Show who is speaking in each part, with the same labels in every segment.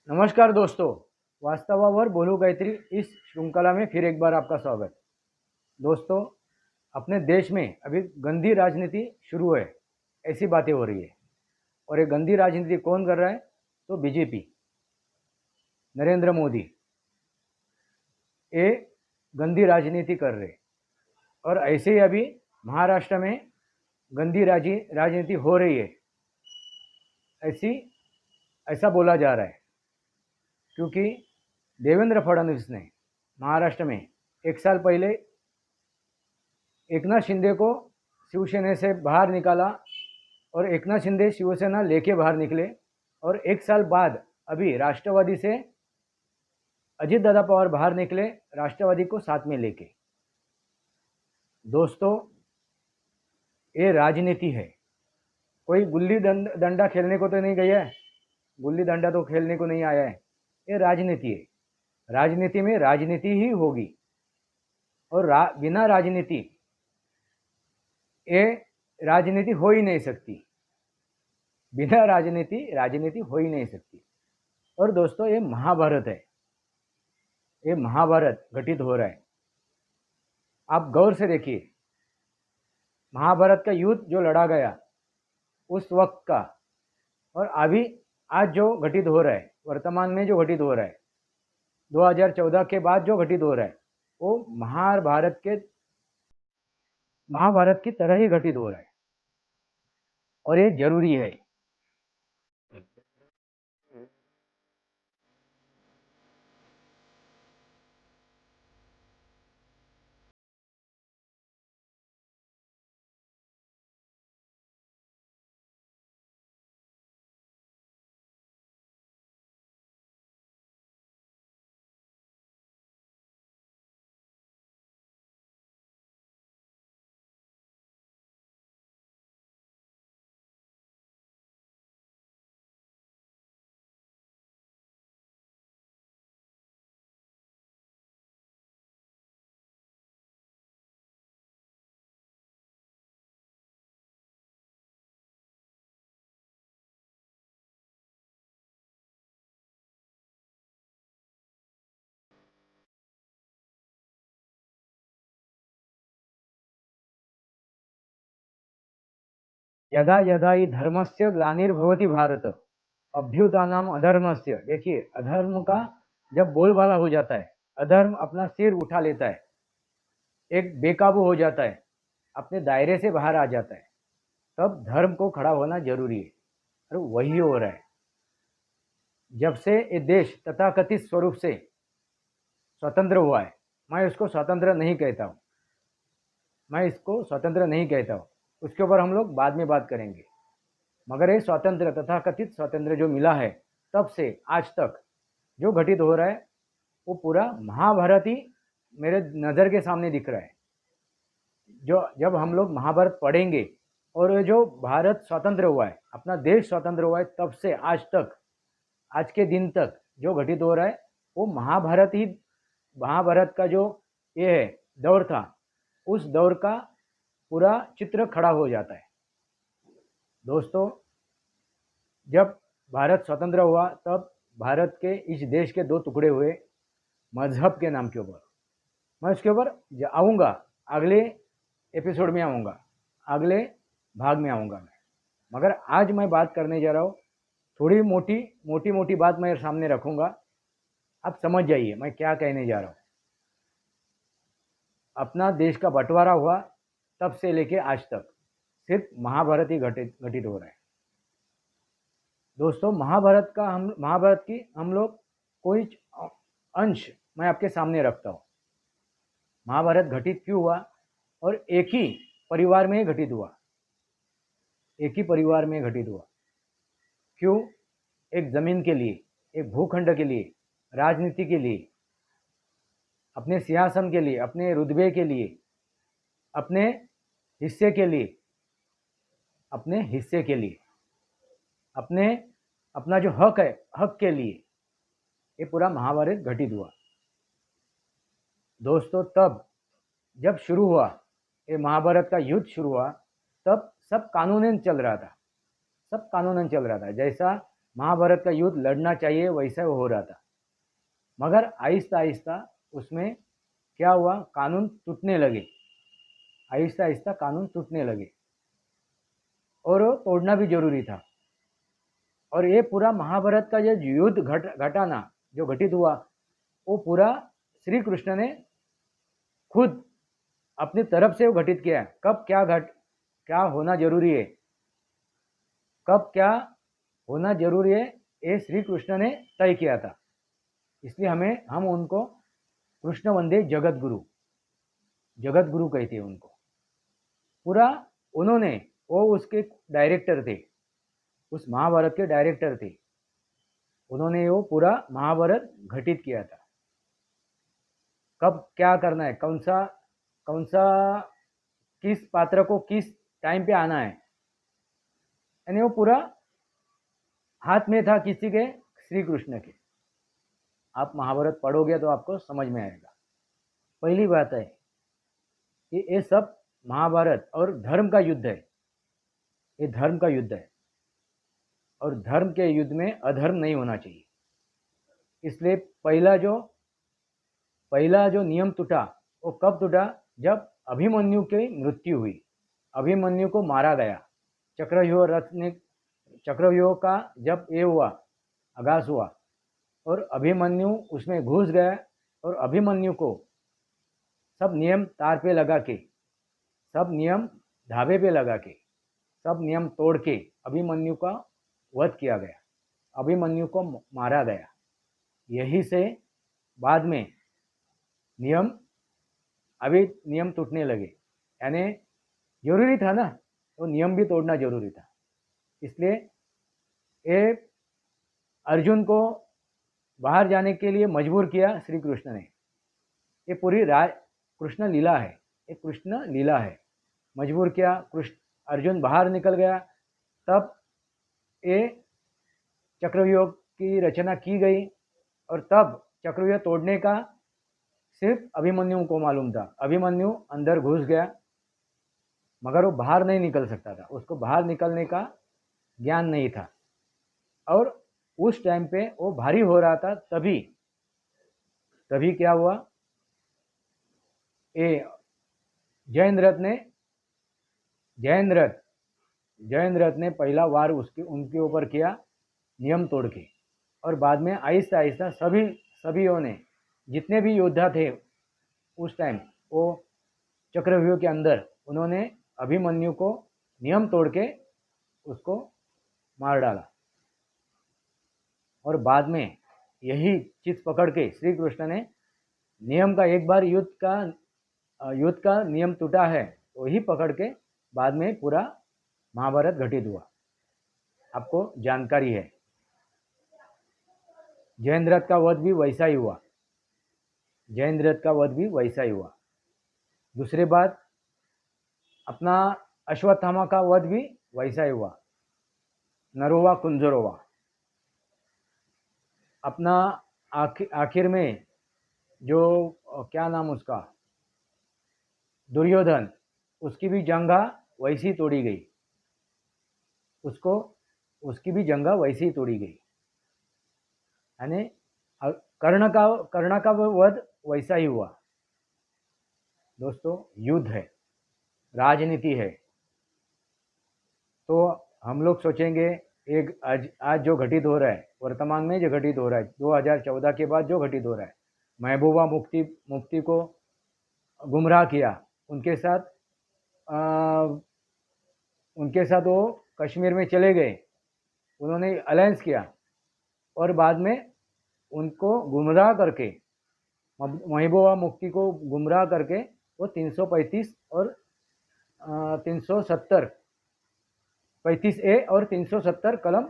Speaker 1: नमस्कार दोस्तों, वास्तवावर बोलू गायत्री इस श्रृंखला में फिर एक बार आपका स्वागत। दोस्तों, अपने देश में अभी गंदी राजनीति शुरू है, ऐसी बातें हो रही है। और ये गंदी राजनीति कौन कर रहा है? तो बीजेपी, नरेंद्र मोदी, ये गंदी राजनीति कर रहे। और ऐसे ही अभी महाराष्ट्र में गंदी राजनीति हो रही है, ऐसी ऐसा बोला जा रहा है। क्योंकि देवेंद्र फडणवीस ने महाराष्ट्र में एक साल पहले एकनाथ शिंदे को शिवसेना से बाहर निकाला और एकनाथ शिंदे शिवसेना लेके बाहर निकले। और एक साल बाद अभी राष्ट्रवादी से अजित दादा पवार बाहर निकले, राष्ट्रवादी को साथ में लेके। दोस्तों, ये राजनीति है। कोई गुल्ली डंडा खेलने को तो नहीं गया है, गुल्ली डंडा तो खेलने को नहीं आया है। ये राजनीति है। राजनीति में राजनीति ही होगी। और बिना राजनीति ये राजनीति हो ही नहीं सकती। बिना राजनीति हो ही नहीं सकती। और दोस्तों, ये महाभारत है। ये महाभारत घटित हो रहा है। आप गौर से देखिए, महाभारत का युद्ध जो लड़ा गया उस वक्त का और अभी आज जो घटित हो रहा है, वर्तमान में जो घटित हो रहा है, 2014 के बाद जो घटित हो रहा है, वो महाभारत की तरह ही घटित हो रहा है। और ये जरूरी है। यदा यदा ही धर्मस्य ग्लानिर्भवति भारत अभ्युत्थानम अधर्मस्य। देखिए, अधर्म का जब बोलबाला हो जाता है, अधर्म अपना सिर उठा लेता है, एक बेकाबू हो जाता है, अपने दायरे से बाहर आ जाता है, तब धर्म को खड़ा होना जरूरी है। और वही हो रहा है। जब से ये देश तथाकथित स्वरूप से स्वतंत्र हुआ है, मैं इसको स्वतंत्र नहीं कहता हूँ, उसके ऊपर हम लोग बाद में बात करेंगे। मगर ये स्वतंत्र, तथाकथित स्वतंत्र जो मिला है, तब से आज तक जो घटित हो रहा है वो पूरा महाभारत ही मेरे नज़र के सामने दिख रहा है। जो जब हम लोग महाभारत पढ़ेंगे और जो भारत स्वतंत्र हुआ है, अपना देश स्वतंत्र हुआ है, तब से आज तक, आज के दिन तक जो घटित हो रहा है वो महाभारत का जो ये है दौर था, उस दौर का पूरा चित्र खड़ा हो जाता है। दोस्तों, जब भारत स्वतंत्र हुआ तब भारत के इस देश के दो टुकड़े हुए मजहब के नाम के ऊपर। मैं उसके ऊपर आऊँगा, अगले एपिसोड में आऊँगा, अगले भाग में आऊँगा मैं। मगर आज मैं बात करने जा रहा हूँ, थोड़ी मोटी बात मैं सामने रखूँगा। आप समझ जाइए मैं क्या कहने जा रहा हूँ। अपना देश का बंटवारा हुआ तब से लेके आज तक सिर्फ महाभारत ही घटित हो रहा है। दोस्तों, महाभारत की हम लोग कोई अंश मैं आपके सामने रखता हूँ। महाभारत घटित क्यों हुआ? और एक ही परिवार में घटित हुआ। क्यों? एक जमीन के लिए, एक भूखंड के लिए, राजनीति के लिए, अपने सिंहासन के लिए, अपने रुतबे के लिए, अपने हिस्से के लिए, अपना जो हक है, हक के लिए ये पूरा महाभारत घटित हुआ। दोस्तों, तब जब शुरू हुआ, ये महाभारत का युद्ध शुरू हुआ, तब सब कानूनन चल रहा था। जैसा महाभारत का युद्ध लड़ना चाहिए वैसा वो हो रहा था। मगर आहिस्ता आहिस्ता उसमें क्या हुआ, कानून टूटने लगे, आहिस्ता आहिस्ता कानून टूटने लगे और वो तोड़ना भी जरूरी था। और ये पूरा महाभारत का जो युद्ध घटाना जो घटित हुआ, वो पूरा श्री कृष्ण ने खुद अपनी तरफ से वो घटित किया। कब क्या होना जरूरी है, कब क्या होना जरूरी है, ये श्री कृष्ण ने तय किया था। इसलिए हम उनको कृष्ण वंदे जगत गुरु कहते हैं उनको। पूरा उन्होंने, वो उसके डायरेक्टर थे, उस महाभारत के डायरेक्टर थे, उन्होंने वो पूरा महाभारत घटित किया था। कब क्या करना है, कौन सा किस पात्र को किस टाइम पे आना है, यानी वो पूरा हाथ में था किसी के, श्री कृष्ण के। आप महाभारत पढ़ोगे तो आपको समझ में आएगा। पहली बात है कि ये सब महाभारत और धर्म का युद्ध है, ये धर्म का युद्ध है और धर्म के युद्ध में अधर्म नहीं होना चाहिए। इसलिए पहला जो नियम टूटा, वो कब टूटा, जब अभिमन्यु की मृत्यु हुई, अभिमन्यु को मारा गया। चक्रव्यूह का जब ये हुआ, आगाज हुआ और अभिमन्यु उसमें घुस गया और अभिमन्यु को सब नियम तार पे लगा के, सब नियम धाबे पे लगा के, सब नियम तोड़ के अभिमन्यु का वध किया गया, अभिमन्यु को मारा गया। यही से बाद में नियम टूटने लगे, यानी जरूरी था ना, तो नियम भी तोड़ना जरूरी था। इसलिए ये अर्जुन को बाहर जाने के लिए मजबूर किया श्री कृष्ण ने। ये पूरी कृष्ण लीला है, ये कृष्ण लीला है। मजबूर किया, अर्जुन बाहर निकल गया, तब ये चक्रव्यूह की रचना की गई और तब चक्रव्यूह तोड़ने का सिर्फ अभिमन्यु को मालूम था। अभिमन्यु अंदर घुस गया मगर वो बाहर नहीं निकल सकता था, उसको बाहर निकलने का ज्ञान नहीं था। और उस टाइम पे वो भारी हो रहा था, तभी क्या हुआ, ये जयेंद्रथ ने पहला वार उनके ऊपर किया नियम तोड़ के। और बाद में आहिस्ता आहिस्ता सभीयों ने, जितने भी योद्धा थे उस टाइम, वो चक्रव्यूह के अंदर, उन्होंने अभिमन्यु को नियम तोड़ के उसको मार डाला। और बाद में यही चीज पकड़ के श्री कृष्ण ने नियम का, एक बार युद्ध का नियम टूटा है, वही पकड़ के बाद में पूरा महाभारत घटित हुआ। आपको जानकारी है, जयेंद्रथ का वध भी वैसा ही हुआ, दूसरी बात, अपना अश्वत्थामा का वध भी वैसा ही हुआ, नरोवा कुंजरोवा। अपना आखिर में जो क्या नाम उसका, दुर्योधन, उसकी भी जंगा वैसी तोड़ी गई, उसकी भी जंगा वैसी ही तोड़ी गई। यानी कर्ण का वध वैसा ही हुआ। दोस्तों, युद्ध है, राजनीति है। तो हम लोग सोचेंगे एक आज जो घटित हो रहा है, वर्तमान में जो घटित हो रहा है, 2014 के बाद जो घटित हो रहा है, महबूबा मुफ्ती को गुमराह किया, उनके साथ वो कश्मीर में चले गए, उन्होंने अलायंस किया और बाद में उनको गुमराह करके, महबूबा मुफ्ती को गुमराह करके वो 335 और 370 35A और 370 कलम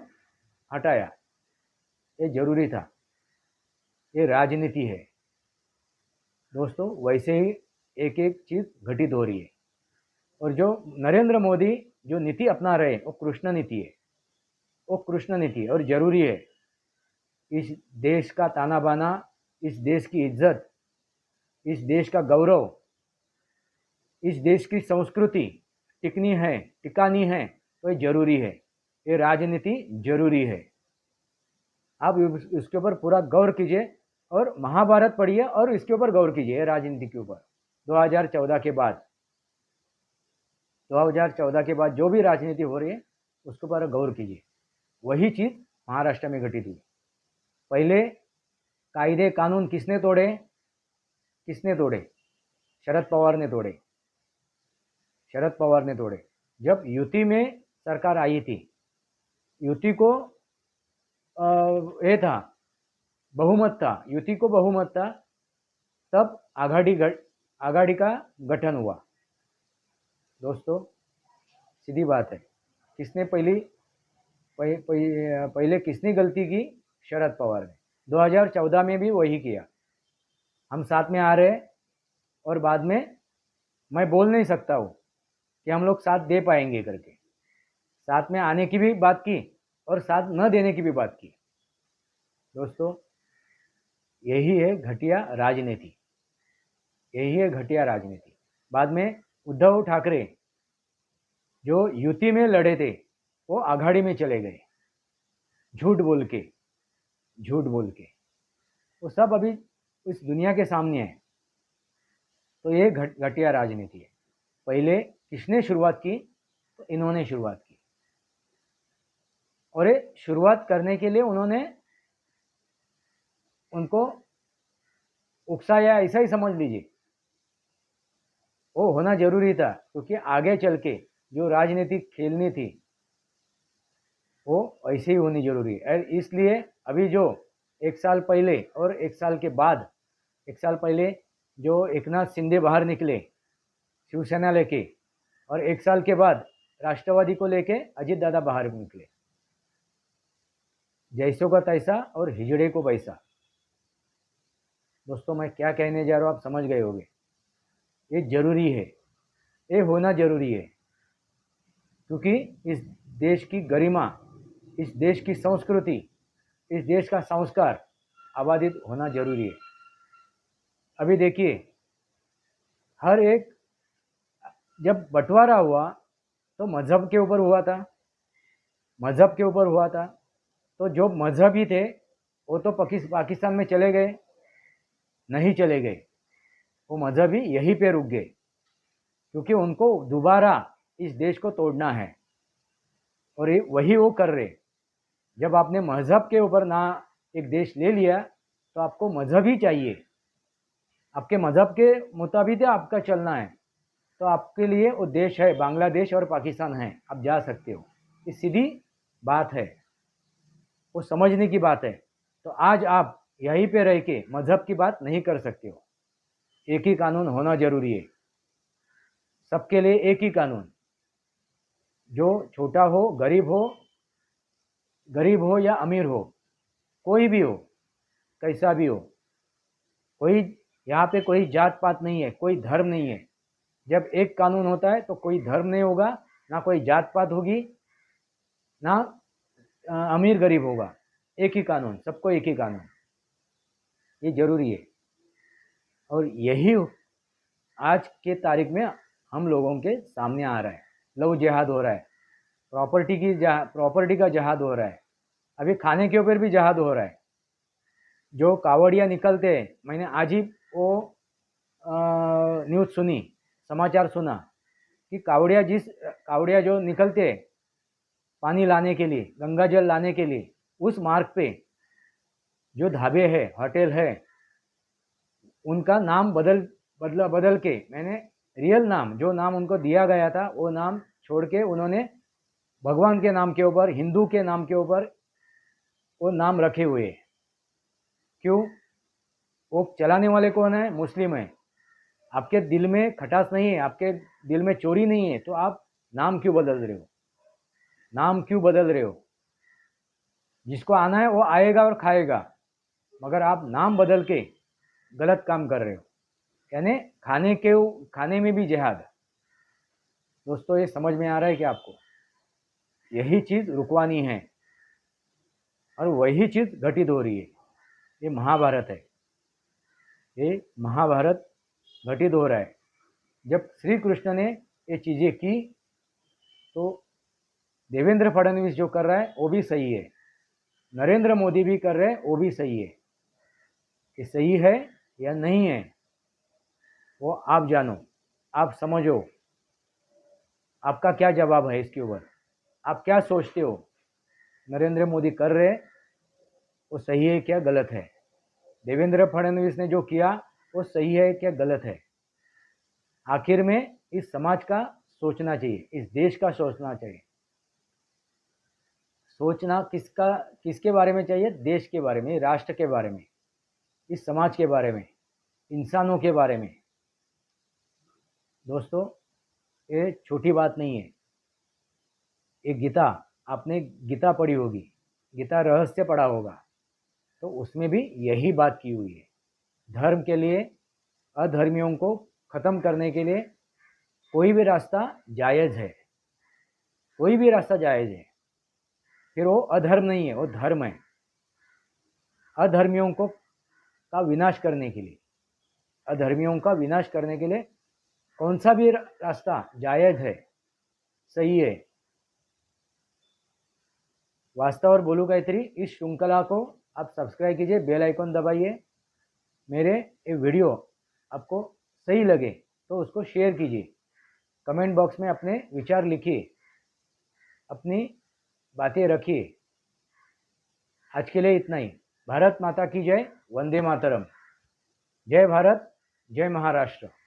Speaker 1: हटाया। ये जरूरी था, ये राजनीति है दोस्तों। वैसे ही एक एक चीज घटित हो रही है। और जो नरेंद्र मोदी जो नीति अपना रहे, वो कृष्ण नीति है, और जरूरी है। इस देश का ताना बाना, इस देश की इज्जत, इस देश का गौरव, इस देश की संस्कृति टिकानी है, तो ये जरूरी है, ये राजनीति जरूरी है। आप उसके ऊपर पूरा गौर कीजिए और महाभारत पढ़िए और इसके ऊपर गौर कीजिए राजनीति के ऊपर। 2014 के बाद 2014 के बाद जो भी राजनीति हो रही है उसके ऊपर गौर कीजिए। वही चीज़ महाराष्ट्र में घटित हुई। पहले कायदे कानून किसने तोड़े? किसने तोड़े? शरद पवार ने तोड़े। शरद पवार ने तोड़े। जब युति में सरकार आई थी, युति को ये था, बहुमत था, युति को बहुमत था, तब आघाड़ी का गठन हुआ। दोस्तों सीधी बात है, किसने पहले किसने गलती की? शरद पवार ने। 2014 में भी वही किया। हम साथ में आ रहे हैं और बाद में मैं बोल नहीं सकता हूँ कि हम लोग साथ दे पाएंगे करके। साथ में आने की भी बात की और साथ न देने की भी बात की। दोस्तों यही है घटिया राजनीति, यही है घटिया राजनीति। बाद में उद्धव ठाकरे जो युति में लड़े थे वो आघाड़ी में चले गए, झूठ बोल के। वो सब अभी इस दुनिया के सामने है। तो ये घटिया राजनीति है। पहले किसने शुरुआत की? तो इन्होंने शुरुआत की। और ये शुरुआत करने के लिए उन्होंने उनको उकसाया, ऐसा ही समझ लीजिए। वो होना जरूरी था, क्योंकि आगे चल के जो राजनीति खेलनी थी वो ऐसे ही होनी जरूरी है। इसलिए अभी जो एक साल पहले और एक साल के बाद, एक साल पहले जो एकनाथ शिंदे बाहर निकले शिवसेना लेके, और एक साल के बाद राष्ट्रवादी को लेके अजित दादा बाहर निकले। जैसों का तैसा और हिजड़े को पैसा। दोस्तों मैं क्या कहने जा रहा हूँ आप समझ गए होंगे। ये जरूरी है, ये होना जरूरी है, क्योंकि इस देश की गरिमा, इस देश की संस्कृति, इस देश का संस्कार आबादित होना जरूरी है। अभी देखिए, हर एक जब बंटवारा हुआ तो मजहब के ऊपर हुआ था, मजहब के ऊपर हुआ था। तो जो मजहबी थे वो तो पाकिस्तान में चले गए, नहीं चले गए। वो मजहबी यहीं पे रुक गए, क्योंकि उनको दोबारा इस देश को तोड़ना है। और ये वही वो कर रहे। जब आपने मजहब के ऊपर ना एक देश ले लिया तो आपको मजहब ही चाहिए, आपके मजहब के मुताबिक आपका चलना है। तो आपके लिए वो देश है, बांग्लादेश और पाकिस्तान है, आप जा सकते हो। ये सीधी बात है, वो समझने की बात है। तो आज आप यहीं पे रह के मजहब की बात नहीं कर सकते हो। एक ही कानून होना जरूरी है, सबके लिए एक ही कानून। जो छोटा हो, गरीब हो या अमीर हो, कोई भी हो, कैसा भी हो, कोई यहाँ पे कोई जात पात नहीं है, कोई धर्म नहीं है। जब एक कानून होता है तो कोई धर्म नहीं होगा, ना कोई जात पात होगी, ना अमीर गरीब होगा। एक ही कानून, सबको एक ही कानून, ये जरूरी है। और यही आज के तारीख में हम लोगों के सामने आ रहा है। लव जिहाद हो रहा है, प्रॉपर्टी का जिहाद हो रहा है, अभी खाने के ऊपर भी जिहाद हो रहा है। जो कावड़िया निकलते हैं, मैंने आज ही वो न्यूज़ सुनी, समाचार सुना कि कावड़िया जो निकलते हैं पानी लाने के लिए, गंगा जल लाने के लिए, उस मार्ग पे जो ढाबे है, होटल है, उनका नाम बदल के, मैंने रियल नाम, जो नाम उनको दिया गया था वो नाम छोड़ के उन्होंने भगवान के नाम के ऊपर, हिंदू के नाम के ऊपर वो नाम रखे हुए। क्यों? वो चलाने वाले कौन है? मुस्लिम है। आपके दिल में खटास नहीं है, आपके दिल में चोरी नहीं है, तो आप नाम क्यों बदल रहे हो? नाम क्यों बदल रहे हो? जिसको आना है वो आएगा और खाएगा, मगर आप नाम बदल के गलत काम कर रहे हो। यानी खाने में भी जिहाद। दोस्तों ये समझ में आ रहा है कि आपको यही चीज़ रुकवानी है, और वही चीज़ घटित हो रही है। ये महाभारत है, ये महाभारत घटित हो रहा है। जब श्री कृष्ण ने ये चीज़ें की तो देवेंद्र फडणवीस जो कर रहा है वो भी सही है। नरेंद्र मोदी भी कर रहे हैं, वो भी सही है। कि सही है या नहीं है वो आप जानो, आप समझो, आपका क्या जवाब है इसके ऊपर, आप क्या सोचते हो नरेंद्र मोदी कर रहे वो सही है क्या गलत है, देवेंद्र फडणवीस ने जो किया वो सही है क्या गलत है। आखिर में इस समाज का सोचना चाहिए, इस देश का सोचना चाहिए। सोचना किसका, किसके बारे में चाहिए, देश के बारे में, राष्ट्र के बारे में, इस समाज के बारे में, इंसानों के बारे में। दोस्तों ये छोटी बात नहीं है। ये गीता, आपने गीता पढ़ी होगी, गीता रहस्य पढ़ा होगा, तो उसमें भी यही बात की हुई है। धर्म के लिए, अधर्मियों को खत्म करने के लिए कोई भी रास्ता जायज़ है, कोई भी रास्ता जायज़ है। फिर वो अधर्म नहीं है, वो धर्म है। अधर्मियों को का विनाश करने के लिए, अधर्मियों का विनाश करने के लिए कौन सा भी रास्ता जायज़ है, सही है। वास्तव और बोलू गायत्री इस श्रृंखला को आप सब्सक्राइब कीजिए, बेल आइकन दबाइए। मेरे ये वीडियो आपको सही लगे तो उसको शेयर कीजिए, कमेंट बॉक्स में अपने विचार लिखिए, अपनी बातें रखिए। आज के लिए इतना ही। भारत माता की जय, वंदे मातरम। जय भारत, जय महाराष्ट्र।